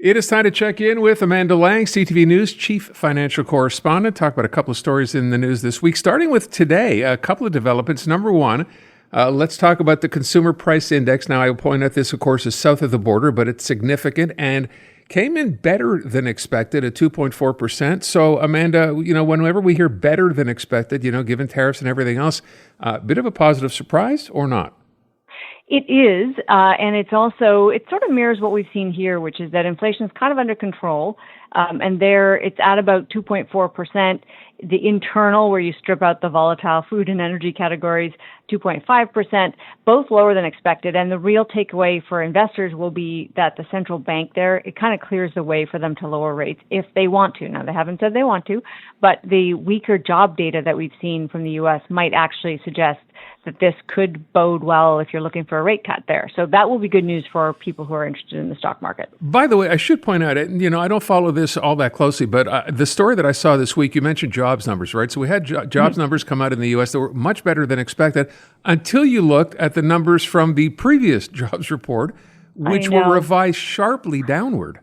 It is time to check in with Amanda Lang, CTV News Chief Financial Correspondent. Talk about a couple of stories in the news this week, starting with today, a couple of developments. Number one, let's talk about the Consumer Price Index. Now, I will point out this, of course, is south of the border, but it's significant and came in better than expected at 2.4%. So, Amanda, whenever we hear better than expected, given tariffs and everything else, a bit of a positive surprise or not? It is, and it sort of mirrors what we've seen here, which is that inflation is kind of under control, and there it's at about 2.4%. The internal, where you strip out the volatile food and energy categories, 2.5%, both lower than expected. And the real takeaway for investors will be that the central bank there, it kind of clears the way for them to lower rates if they want to. Now, they haven't said they want to, but the weaker job data that we've seen from the U.S. might actually suggest that this could bode well if you're looking for a rate cut there. So that will be good news for people who are interested in the stock market. By the way, I should point out, I don't follow this all that closely, but the story that I saw this week, you mentioned jobs numbers, right? So we had jobs numbers come out in the U.S. that were much better than expected until you looked at the numbers from the previous jobs report, which were revised sharply downward.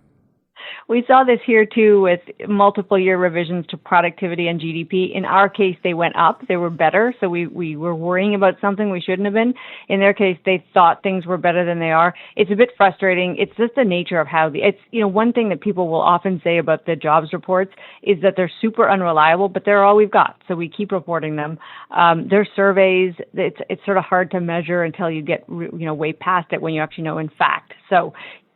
We saw this here, too, with multiple year revisions to productivity and GDP. In our case, they went up. They were better. So we were worrying about something we shouldn't have been. In their case, they thought things were better than they are. It's a bit frustrating. It's just the nature of how one thing that people will often say about the jobs reports is that they're super unreliable, but they're all we've got. So we keep reporting them. They're surveys. It's sort of hard to measure until you get, way past it when you actually know in fact. So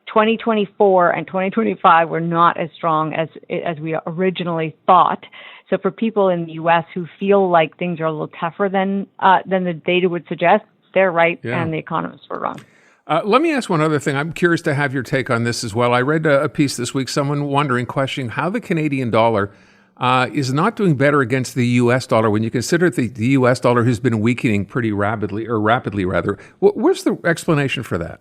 2024 and 2025 were not as strong as we originally thought. So for people in the U.S. who feel like things are a little tougher than the data would suggest, they're right, and the economists were wrong. Let me ask one other thing. I'm curious to have your take on this as well. I read a piece this week, someone questioning how the Canadian dollar is not doing better against the U.S. dollar when you consider the U.S. dollar has been weakening pretty rapidly. Where's the explanation for that?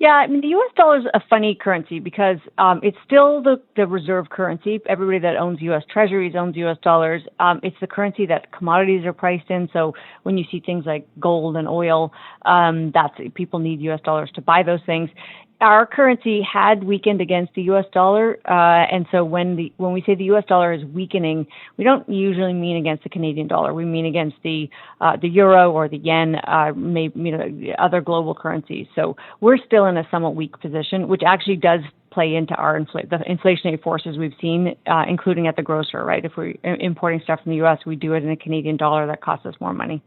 Yeah, I mean, the U.S. dollar is a funny currency because it's still the reserve currency. Everybody that owns U.S. treasuries owns U.S. dollars. It's the currency that commodities are priced in. So when you see things like gold and oil, people need U.S. dollars to buy those things. Our currency had weakened against the U.S. dollar, and so when we say the U.S. dollar is weakening, we don't usually mean against the Canadian dollar. We mean against the euro or the yen, maybe other global currencies. So we're still in a somewhat weak position, which actually does play into the inflationary forces we've seen, including at the grocer. Right, if we're importing stuff from the U.S., we do it in a Canadian dollar that costs us more money.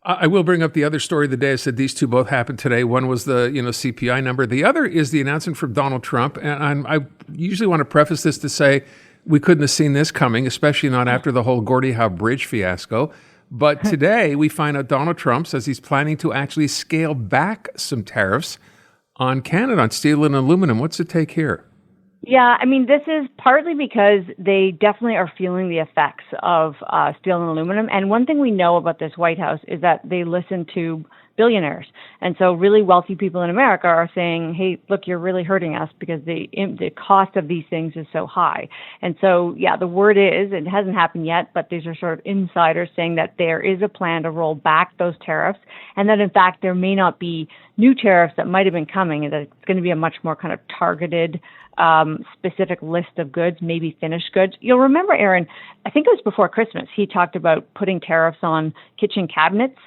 I will bring up the other story of the day. I said these two both happened today. One was the CPI number. The other is the announcement from Donald Trump. And I usually want to preface this to say we couldn't have seen this coming, especially not after the whole Gordie Howe Bridge fiasco. But today we find out Donald Trump says he's planning to actually scale back some tariffs on Canada, on steel and aluminum. What's the take here? Yeah, I mean, this is partly because they definitely are feeling the effects of steel and aluminum. And one thing we know about this White House is that they listen to billionaires. And so really wealthy people in America are saying, hey, look, you're really hurting us because the cost of these things is so high. And so, yeah, the word is, it hasn't happened yet, but these are sort of insiders saying that there is a plan to roll back those tariffs and that, in fact, there may not be new tariffs that might have been coming and that it's going to be a much more kind of targeted specific list of goods, maybe finished goods. You'll remember, Aaron, I think it was before Christmas, he talked about putting tariffs on kitchen cabinets,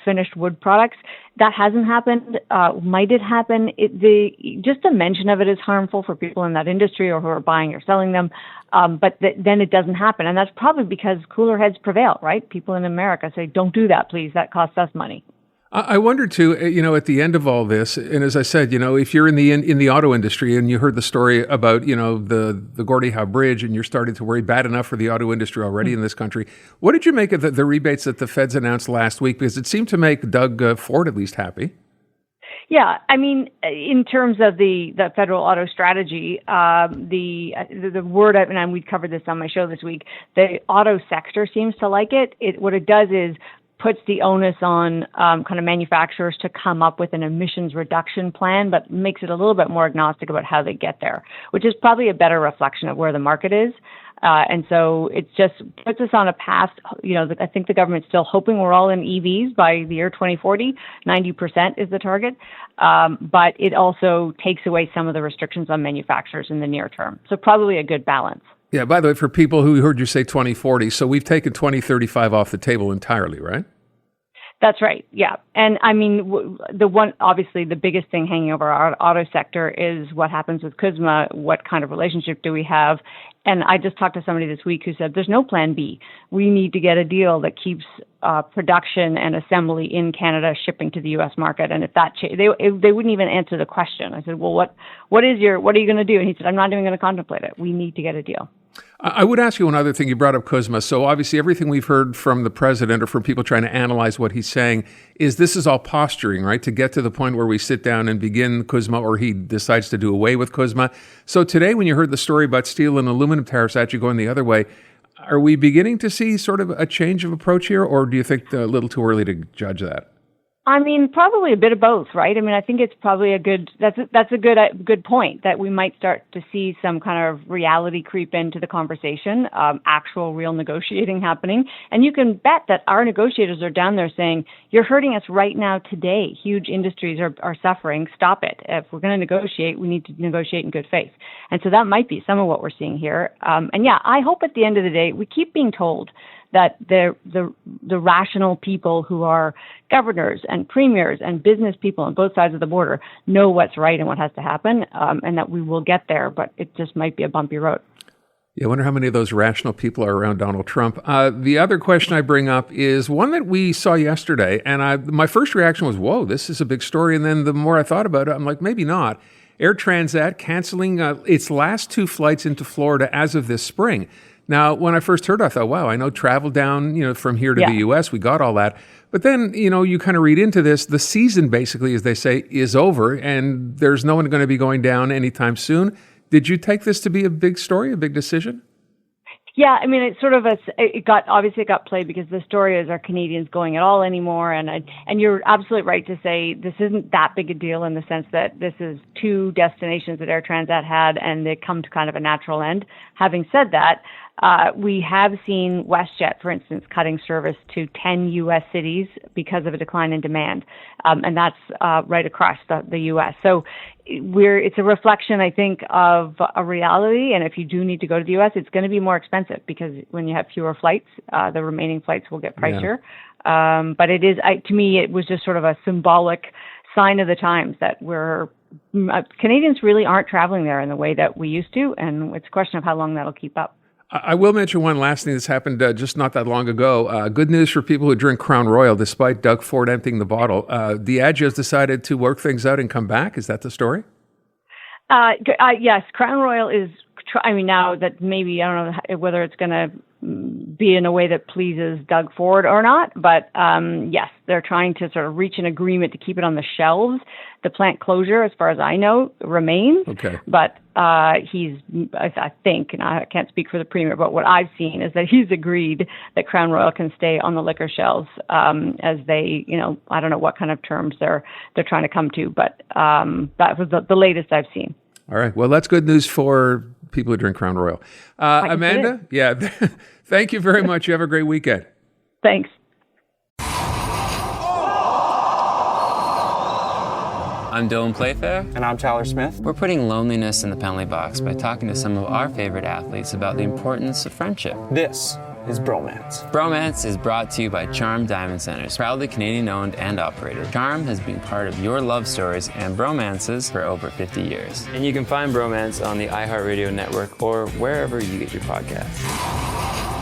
finished wood products. That hasn't happened. Might it happen? Just the mention of it is harmful for people in that industry or who are buying or selling them. But then it doesn't happen. And that's probably because cooler heads prevail, right? People in America say, don't do that, please. That costs us money. I wonder too, at the end of all this, and as I said, if you're in the auto industry and you heard the story about, the Gordie Howe Bridge and you're starting to worry bad enough for the auto industry already in this country, what did you make of the rebates that the feds announced last week? Because it seemed to make Doug Ford at least happy. Yeah, I mean, in terms of the federal auto strategy, the word, and we covered this on my show this week, the auto sector seems to like it. What it does is puts the onus on kind of manufacturers to come up with an emissions reduction plan, but makes it a little bit more agnostic about how they get there, which is probably a better reflection of where the market is. And so it just puts us on a path. I think the government's still hoping we're all in EVs by the year 2040. 90% is the target. But it also takes away some of the restrictions on manufacturers in the near term. So probably a good balance. Yeah, by the way, for people who heard you say 2040, so we've taken 2035 off the table entirely, right? That's right. Yeah. And I mean, obviously the biggest thing hanging over our auto sector is what happens with CUSMA. What kind of relationship do we have? And I just talked to somebody this week who said there's no plan B. We need to get a deal that keeps production and assembly in Canada shipping to the U.S. market. And if that they wouldn't even answer the question. I said, well, what are you going to do? And he said, I'm not even going to contemplate it. We need to get a deal. I would ask you one other thing. You brought up CUSMA. So obviously everything we've heard from the president or from people trying to analyze what he's saying is this is all posturing, right? To get to the point where we sit down and begin CUSMA, or he decides to do away with CUSMA. So today, when you heard the story about steel and aluminum tariffs actually going the other way, are we beginning to see sort of a change of approach here, or do you think a little too early to judge that? I mean, probably a bit of both, right? I mean, I think it's probably that's a good point, that we might start to see some kind of reality creep into the conversation, actual real negotiating happening. And you can bet that our negotiators are down there saying, you're hurting us right now today. Huge industries are suffering. Stop it. If we're going to negotiate, we need to negotiate in good faith. And so that might be some of what we're seeing here. And yeah, I hope at the end of the day, we keep being told that the rational people who are governors and premiers and business people on both sides of the border know what's right and what has to happen, and that we will get there, but it just might be a bumpy road. Yeah, I wonder how many of those rational people are around Donald Trump. The other question I bring up is one that we saw yesterday, and my first reaction was, whoa, this is a big story. And then the more I thought about it, I'm like, maybe not. Air Transat canceling its last 2 flights into Florida as of this spring. Now, when I first heard it, I thought, wow, I know travel down, from here to the U.S., we got all that. But then, you kind of read into this, the season basically, as they say, is over, and there's no one going to be going down anytime soon. Did you take this to be a big story, a big decision? Yeah, I mean, it's sort of it got played because the story is, are Canadians going at all anymore? And you're absolutely right to say this isn't that big a deal in the sense that this is 2 destinations that Air Transat had, and they come to kind of a natural end. Having said that, we have seen WestJet, for instance, cutting service to 10 U.S. cities because of a decline in demand. And that's right across the U.S. So it's a reflection, I think, of a reality. And if you do need to go to the U.S., it's going to be more expensive because when you have fewer flights, the remaining flights will get pricier. Yeah. But it is, to me, it was just sort of a symbolic sign of the times that Canadians really aren't traveling there in the way that we used to. And it's a question of how long that'll keep up. I will mention one last thing that's happened just not that long ago. Good news for people who drink Crown Royal, despite Doug Ford emptying the bottle. Diageo's decided to work things out and come back. Is that the story? Yes, Crown Royal is, now that maybe, I don't know whether it's going to be in a way that pleases Doug Ford or not, but yes, they're trying to sort of reach an agreement to keep it on the shelves. The plant closure, as far as I know, remains. Okay. But I think, and I can't speak for the Premier, but what I've seen is that he's agreed that Crown Royal can stay on the liquor shelves as they, I don't know what kind of terms they're trying to come to, but that was the latest I've seen. All right. Well, that's good news for people who drink Crown Royal. Amanda, thank you very much. You have a great weekend. Thanks. I'm Dylan Playfair. And I'm Tyler Smith. We're putting loneliness in the penalty box by talking to some of our favorite athletes about the importance of friendship. This is Bromance. Bromance is brought to you by Charm Diamond Centers, proudly Canadian-owned and operated. Charm has been part of your love stories and bromances for over 50 years. And you can find Bromance on the iHeartRadio network or wherever you get your podcasts.